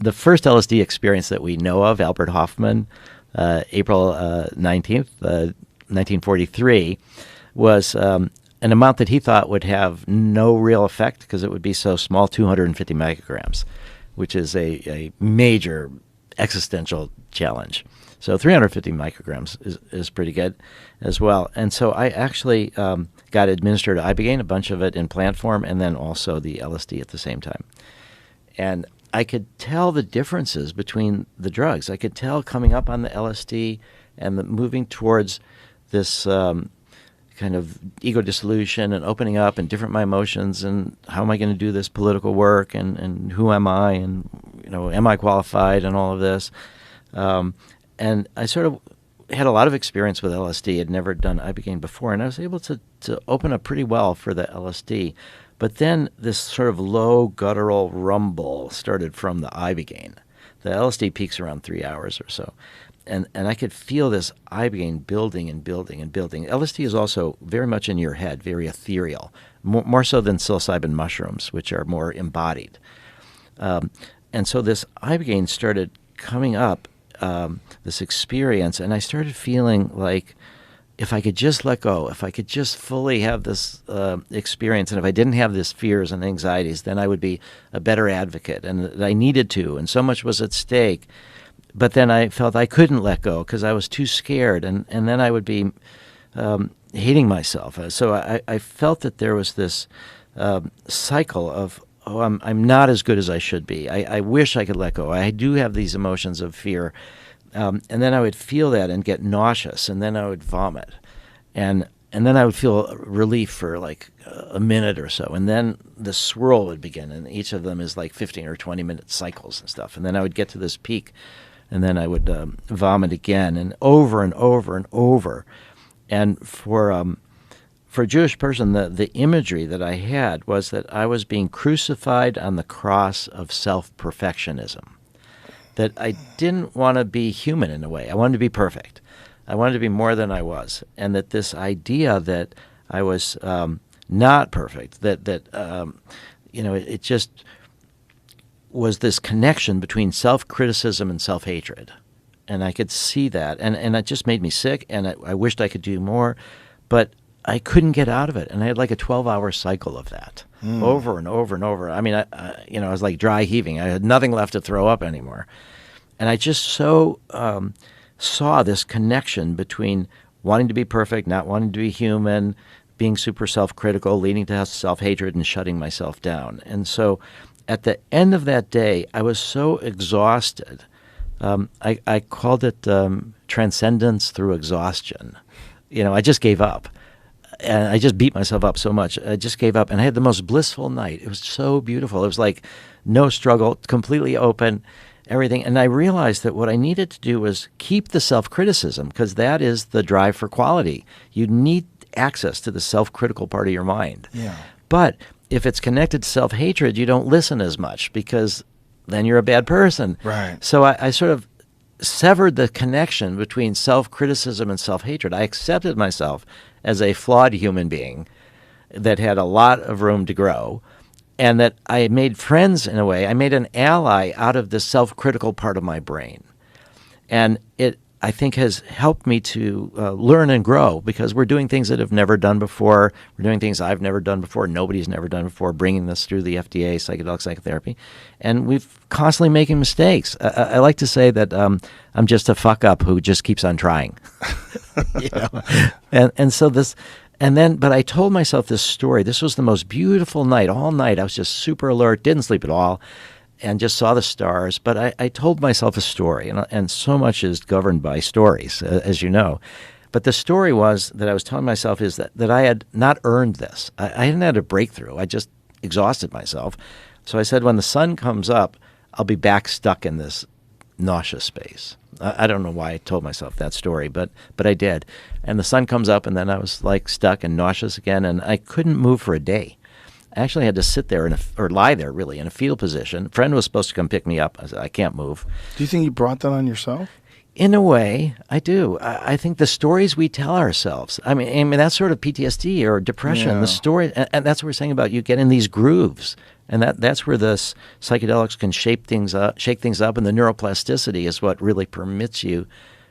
The first LSD experience that we know of, Albert Hofmann, April 19th, 1943, was an amount that he thought would have no real effect because it would be so small, 250 micrograms, which is a major existential challenge. So 350 micrograms is pretty good as well. And so I actually got administered ibogaine, a bunch of it in plant form, and then also the LSD at the same time. And I could tell the differences between the drugs. I could tell coming up on the LSD and moving towards this kind of ego dissolution and opening up and different my emotions and how am I going to do this political work and who am I and am I qualified and all of this. And I sort of had a lot of experience with LSD. I'd never done ibogaine before, and I was able to open up pretty well for the LSD. But then this sort of low guttural rumble started from the ibogaine. The LSD peaks around 3 hours or so. And I could feel this ibogaine building and building and building. LSD is also very much in your head, very ethereal, more so than psilocybin mushrooms, which are more embodied. And so this ibogaine started coming up, this experience, and I started feeling like if I could just let go, if I could just fully have this experience, and if I didn't have these fears and anxieties, then I would be a better advocate, and that I needed to, and so much was at stake. But then I felt I couldn't let go because I was too scared, and then I would be hating myself. So I felt that there was this cycle of, I'm not as good as I should be. I wish I could let go. I do have these emotions of fear. And then I would feel that and get nauseous, and then I would vomit. And then I would feel relief for like a minute or so. And then the swirl would begin, and each of them is like 15 or 20-minute cycles and stuff. And then I would get to this peak, and then I would vomit again, and over and over and over. And for a Jewish person, the imagery that I had was that I was being crucified on the cross of self-perfectionism. That I didn't want to be human in a way. I wanted to be perfect. I wanted to be more than I was. And that this idea that I was not perfect, it just was this connection between self-criticism and self-hatred. And I could see that. And it just made me sick, and I wished I could do more. But I couldn't get out of it. And I had like a 12-hour cycle of that over and over and over. I mean, I was like dry heaving. I had nothing left to throw up anymore. And I just so saw this connection between wanting to be perfect, not wanting to be human, being super self-critical, leading to self-hatred and shutting myself down. And so at the end of that day, I was so exhausted. I called it transcendence through exhaustion. I just gave up. And I just beat myself up so much. I just gave up, and I had the most blissful night. It was so beautiful. It was like no struggle, completely open, everything. And I realized that what I needed to do was keep the self-criticism, because that is the drive for quality. You need access to the self-critical part of your mind. Yeah. But if it's connected to self-hatred, you don't listen as much, because then you're a bad person. Right. So I sort of severed the connection between self-criticism and self-hatred. I accepted myself as a flawed human being that had a lot of room to grow, and that I made friends in a way. I made an ally out of the self-critical part of my brain. And it, I think, has helped me to learn and grow, because we're doing things that I've never done before. We're doing things I've never done before, nobody's never done before, bringing this through the FDA, psychedelic psychotherapy. And we've constantly making mistakes. I like to say that I'm just a fuck-up who just keeps on trying. And so this... And then, but I told myself this story. This was the most beautiful night. All night I was just super alert, didn't sleep at all, and just saw the stars. But I told myself a story, and so much is governed by stories, as you know. But the story was that I was telling myself is that I had not earned this. I hadn't had a breakthrough. I just exhausted myself. So I said, when the sun comes up, I'll be back stuck in this nauseous space. I don't know why I told myself that story, but I did. And the sun comes up, and then I was like stuck and nauseous again, and I couldn't move for a day. I actually had to sit there or lie there really in a fetal position. A friend was supposed to come pick me up. I said, I can't move. Do you think you brought that on yourself? In a way, I do. I think the stories we tell ourselves, I mean that's sort of PTSD or depression. Yeah. The story, and that's what we're saying about you get in these grooves, And that's where the psychedelics can shake things up, and the neuroplasticity is what really permits you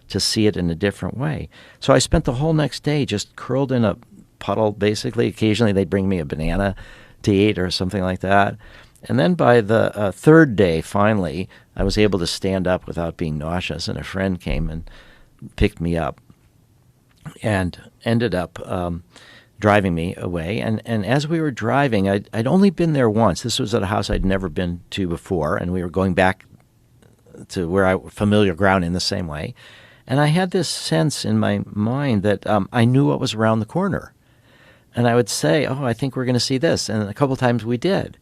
to see it in a different way. So I spent the whole next day just curled in a puddle, basically. Occasionally they'd bring me a banana to eat or something like that. And then by the third day, finally, I was able to stand up without being nauseous, and a friend came and picked me up and ended up driving me away. And as we were driving, I'd only been there once. This was at a house I'd never been to before, and we were going back to familiar ground in the same way. And I had this sense in my mind that I knew what was around the corner. And I would say, oh, I think we're going to see this. And a couple of times we did.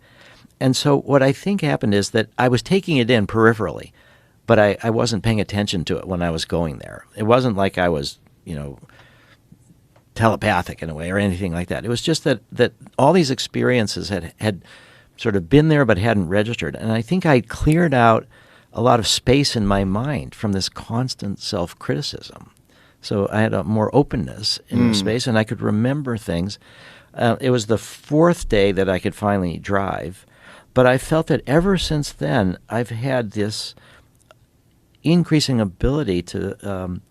And so what I think happened is that I was taking it in peripherally, but I wasn't paying attention to it when I was going there. It wasn't like I was, telepathic in a way or anything like that. It was just that all these experiences had sort of been there but hadn't registered. And I think I cleared out a lot of space in my mind from this constant self-criticism. So I had a more openness in the space, and I could remember things. It was the fourth day that I could finally drive, but I felt that ever since then I've had this increasing ability to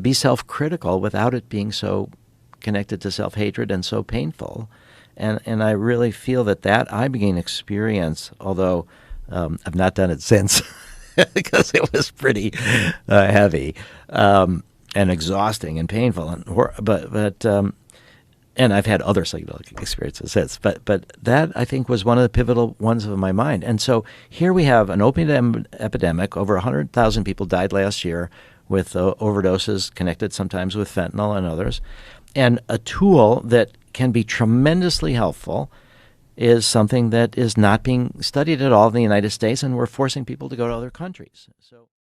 be self-critical without it being so connected to self-hatred and so painful. And I really feel that IBOGAINE experience, although I've not done it since because it was pretty heavy and exhausting and painful, and I've had other psychedelic experiences since, but that I think was one of the pivotal ones of my mind. And so here we have an opiate epidemic. Over 100,000 people died last year with overdoses connected sometimes with fentanyl and others. And a tool that can be tremendously helpful is something that is not being studied at all in the United States, and we're forcing people to go to other countries. So